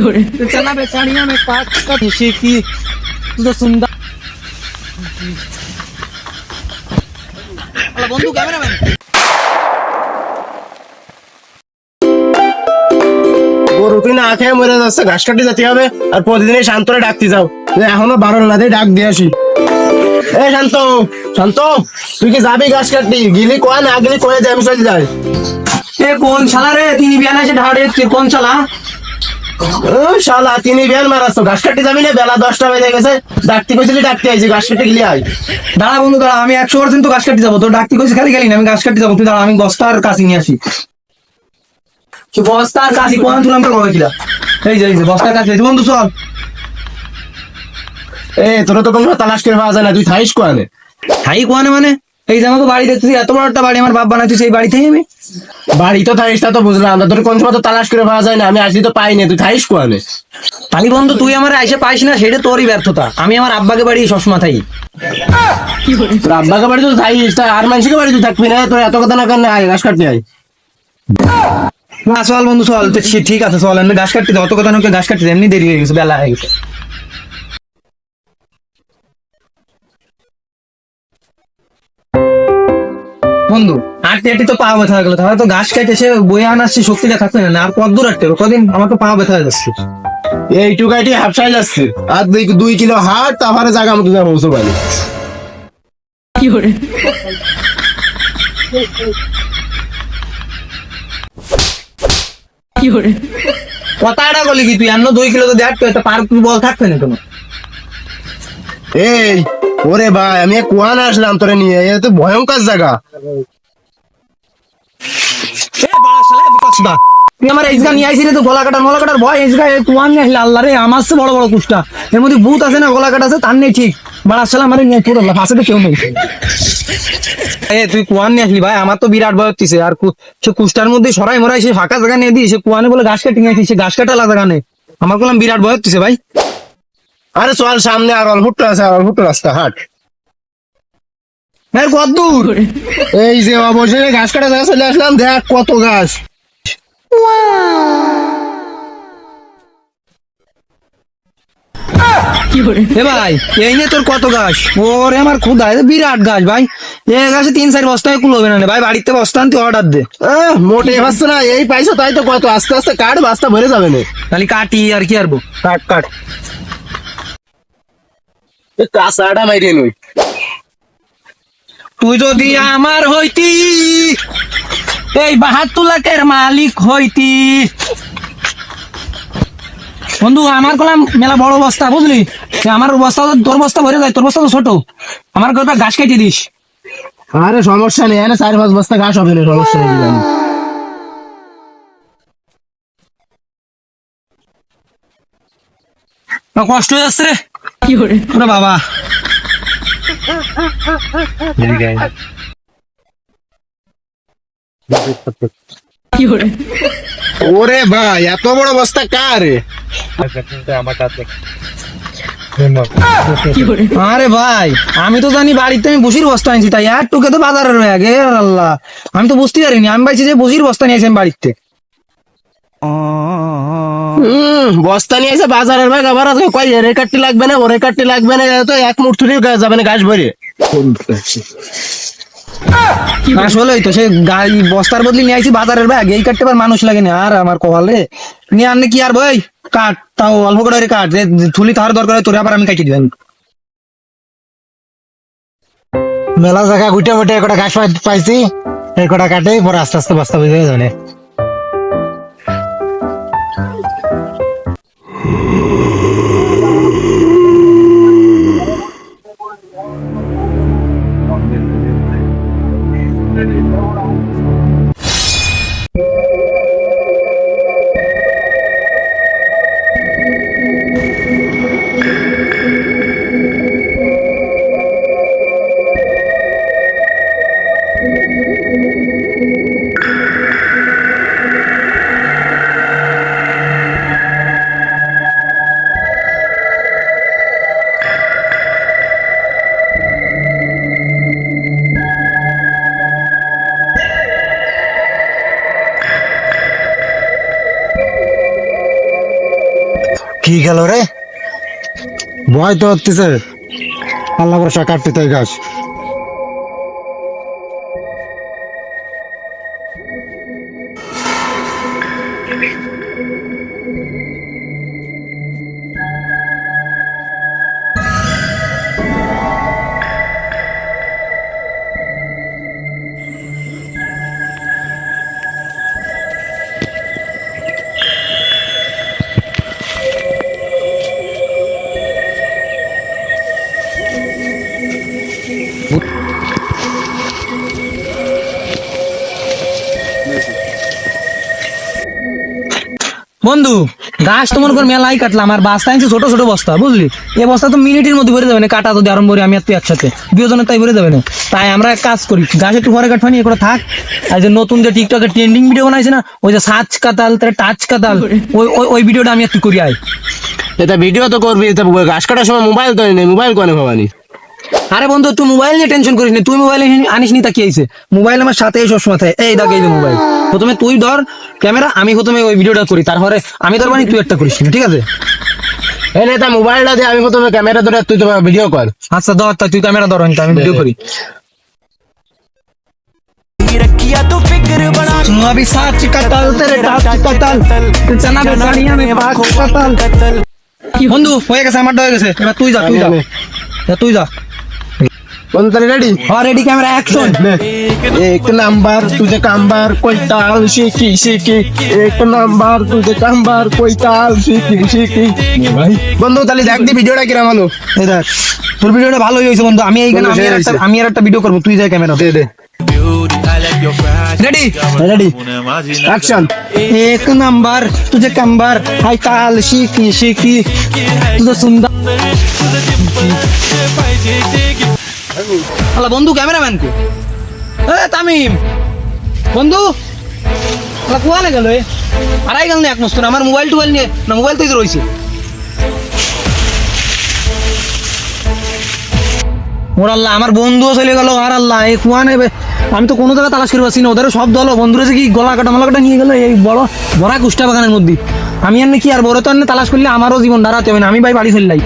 तो चला बेचारियां में पाक का खुशी की तू तो सुंदर बंधु कैमरामैन গরু তুই না খেয়ে মরে যাচ্ছে, ঘাস কাটি যেতে হবে আর প্রতিদিনই শান্তরে ডাকতে যাও। এখনো 12 না দিয়ে ডাক দিয়ে আসি। এ শান্ত, শান্ত তুই কি যাবি ঘাস কাটতে? গিলি কোয়া না গিলি কোয়া যায়, আমি চলে যাই। ए कौन शाला रे तीन बियाना से ढाड़े के कौन शाला শালা তিনি বিয়ান মারাচ্ছ, ঘাস কাটতে যাবি না? বেলা 10টা বেজে গেছে, ডাকতে কইছিলি ডাকতে আইছি, ঘাস কাটতে গেলি আই। দাঁড়া বন্ধু দাঁড়া, আমি 100% তো ঘাস কাটতে যাবো, তো ডাকতে কইছি খালি খালি না, আমি ঘাস কাটতে যাবো। তুই দাঁড়া, আমি বস্তার কাছে নিয়ে আসি। কি বস্তার কাছে কোন তুলাম তো কবে কিলা? এই যে বস্তার কাছে বন্ধু চল। এ তোর তো কোনো তালাশ করে পাওয়া যায় না, তুই থাইস কোয়ানে? হাই কোয়ানে মানে এই যে আমাকে বাড়ি দেখতেছি, এত বড় একটা বাড়ি আমার বাপ বানাইছে, সেই বাড়ি থেকে আমি বাড়ি তো থাইস, তা তো বুঝলাম, তোর কোন সময় তো তালাশ করে পাওয়া যায় না, আমি আসলি তো পাইনি, তুই থাইস কোয়ানে? তালি বন্ধু তুই আমার আইসে পাইস না, সেটা তোরই ব্যর্থতা। আমি আমার আব্বাকে বাড়ি সবসময় থাকি। তোর আব্বাকে বাড়ি তো থাইস, তা আর মানুষকে বাড়ি তুই থাকবি না? তোর এত কথা না কেন, আয় ঘাস কাটতে আয়। না চল বন্ধু চল, তো ঠিক আছে চল, আমি ঘাস কাটতে যাবো, অত কথা নয়, ঘাস কাটতে যাই, এমনি দেরি হয়ে গেছে, বেলা হয়ে গেছে। বন্ধু আটটি আটটি তো পা ব্যথা হয়ে গেলো, তাহলে তো ঘাস কেটে সে বয়ে আনাচ্ছি, শক্তিটা থাকবে না। আর কত দূর আটতে হবে? কদিন আমার তো পা ব্যথা হয়ে যাচ্ছে। এইটুকাইটি হাফসাই যাচ্ছে, আর 2 কিলো হাট, তারপরে জায়গা মতো যাবো পৌঁছে পারি। কথাটা বলি কি তুই? 2 কিলো তো দেখ, তো পার বল থাকবে না কোনো। এই ওরে ভাই, আমি কুয়ান আসলাম তোরে নিয়ে, এ তো ভয়ঙ্কর জায়গা। তুই আমার এই জায়গা নিয়ে আইসি রে, তো গলা কাটার ভয়, এই জায়গায় তোমার নিয়ে আসলে আল্লাহ রে, আমার সে বড় বড় কুষ্টা, এর মধ্যে ভূত আছে না, গলা কাটা আছে, তার নেই ঠিক। বাড়ার সালা আমার নিয়ে পুরো ফাঁসে তো কেউ নেই। এ তুই কুয়ান নিয়ে আসলি ভাই, আমার তো বিরাট ভয় হচ্ছে। আর সে কুষ্টার মধ্যে সরাই মরাই সে ফাঁকা জায়গা নিয়ে দিই, সে কুয়ানে বলে ঘাস কাটি নিয়ে সে ঘাস কাটা জায়গা নেই, আমার বললাম বিরাট ভয় হচ্ছে ভাই। আরে চল সামনে আর অল্প আছে, আর অল্প রাস্তা হাট। হ্যাঁ কত দূর? এই যে অবশেষে ঘাস কাটা জায়গা চলে আসলাম, দেখ কত ঘাস। এ ভাই এই নিয়ে তোর কত ঘাস? ওরে আমার ক্ষুধা, বিরাট ঘাস ভাই, এ ঘাসে 3-4 বস্তায় কুলোবে না ভাই, বাড়িতে বস্তা আনতে অর্ডার দে। মোটে পাচ্ছে না, এই পাইছো তাই তো কত, আস্তে আস্তে কাট, বাস্তা ভরে যাবে না। খালি কাটি আর কি আরবো, কাট কাট, কাঁচাটা মাইরে নই। তুই যদি আমার হইতি, এই 72 লাখের মালিক হইতি। বন্ধু আমার কলাম মেলা বড় বস্তা, বুঝলি? আমার বস্তা তো তোর বস্তা ভরে যায়, তোর বস্তা তো ছোট, আমার ঘরটা ঘাস কেটে দিস। আরে সমস্যা নেই, 4-5 বস্তা ঘাস হবে না, সমস্যা নেই। কষ্ট হয়ে যাচ্ছে রে, কি করে বাবা। ওরে ভাই এত বড় বস্তা কার? আরে ভাই আমি তো জানি বাড়িতে আমি বসির বস্তা আনছি, তাই আর টুকে তো বাজারে রয়ে গে আল্লাহ, আমি তো বুঝতে পারিনি, আমি ভাবছি যে বসির বস্তা নিয়েছি আমি বাড়িতে। বস্তা নিয়ে এসে বাজারের ভাগ, আবার কয় এর কাটতে লাগবে না, ওরে কাটতে লাগবে না, তো এক মুঠ থুড়ি যাবে না ঘাস ভরে। আসলেই তো সে গাড়ি বস্তার বদলি নিয়ে আইছি বাজারের ব্যাগ, এই কাটতে পার মানুষ লাগে না। আর আমার কপালে নিয়ে আনলে কি আর ভাই, কাট তাও অল্প করে কাট, যে থুলি তার দরকার হয় তোর, আবার আমি কাটি দিবেন। মেলা জায়গা গুটে মুটে একটা ঘাস পাইছি, এই কটা কাটে পরে আস্তে আস্তে বস্তা বুঝে যাবে। কি গেল রে? ভয় তো হচ্ছে, আল্লাহ ভরসা কাটতে তাই গাছ। বন্ধু, গাছ তো মনে কর মেলাই কাটলাম, আর বাস্তা আনছি ছোট ছোট বস্তা, বুঝলি? এই বস্তা তো মিনিটের মধ্যে ভরে যাবে না, কাটা তো আরম্ভ করে আমি আর তুই একসাথে দুজনের তাই ভরে যাবে না। তাই আমরা এক কাজ করি, গাছ একটু পরে কাটবানি এ করে থাক। আর যে নতুন যে টিকটকে ট্রেন্ডিং ভিডিও বানাইছে না, ওই যে সাজ কাতাল তার টাচ কাতাল, ওই ভিডিওটা আমি একটু করি আয়। এটা ভিডিও তো করবি, এটা ঘাস কাটার সময় মোবাইল তো নেই, মোবাইল কোনে ভবানি? আরে বন্ধু, তুই মোবাইল নিয়ে টেনশন করিস না, তুই মোবাইল আনিস নি তা কি হয়েছে? মোবাইল আমার সাথে সবসময় থাকে। এই দেখ, এই যে মোবাইল, প্রথমে তুই ধর ক্যামেরা, আমি প্রথমে ওই ভিডিওটা করি, তারপরে আমি ধর বানি, তুই একটা করিস না, ঠিক আছে? এই নেতা মোবাইলটা দিয়ে আমি প্রথমে ক্যামেরা ধরে, তুই তোমার ভিডিও কর। আচ্ছা ধর, তাই তুই ক্যামেরা ধর, আমি ভিডিও করি। अभी साच कतल तेरे टाच कतल चना बेचारियां में पाक कतल। বন্ধু হয়ে গেছে, আমারটা হয়ে গেছে, এবার তুই যা, তুই যা, তুই যা। বন্ধু তাহলে রেডি? হ্যাঁ রেডি, ক্যামেরা অ্যাকশন। एक नंबर तुझे कांबार कोई ताल सीखी सीखी, एक नंबर तुझे कांबार कोई ताल सीखी सीखी। বন্ধু তাহলে দেখ দি ভিডিওটা কিরকম হলো। এই দেখ, তোর ভিডিওটা ভালোই হয়েছে বন্ধু। আমি এইখানে বন্ধু, আমি আর একটা ভিডিও করবো, তুই যা ক্যামেরা দে দে রেডি। Ready action. एक नंबर तुझे कंबर हाय ताल शिकी शिकी तुझे सुंदर। আলা বন্ধু, ক্যামেরাম্যান কো? এ তামিম বন্ধু, আলা কোয়ালে গেল? আড়াই গেল না এক মস্ত, আমার মোবাইল টোবাইল নিয়ে না, মোবাইল তো রয়েছে। ওর আল্লাহ, আমার বন্ধুও চলে গেল। আর আল্লাহ, এই কুয়া নেবে, আমি তো কোনো জায়গায় তালাশ করে পাচ্ছি না। ওদের সব দল বন্ধুরা যে কি গলা কাটা মালা কাটা নিয়ে গেল এই বড় বড় কুষ্টা বাগানের মধ্যে। আমি আর কি আর বড় তো এনে তালাশ করলে আমারও জীবন দাঁড়াতে হবে না, আমি ভাই বাড়ি চললাই।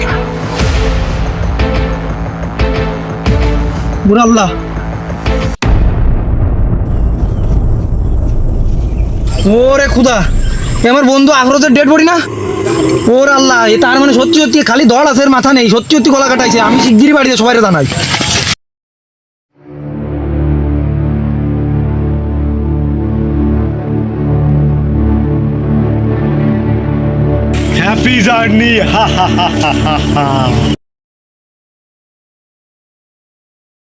ওর আল্লাহ, ওরে খুদা, এ আমার বন্ধু আখরতের ডেড বডি না? ওর আল্লাহ, এ তার মানে সত্যি সত্যি খালি দল আছে, এর মাথা নেই, সত্যি সত্যি গলা কাটাইছে। আমি শিগগিরই বাড়িতে সবাই জানাই। Happy journey! Ha ha ha ha ha ha!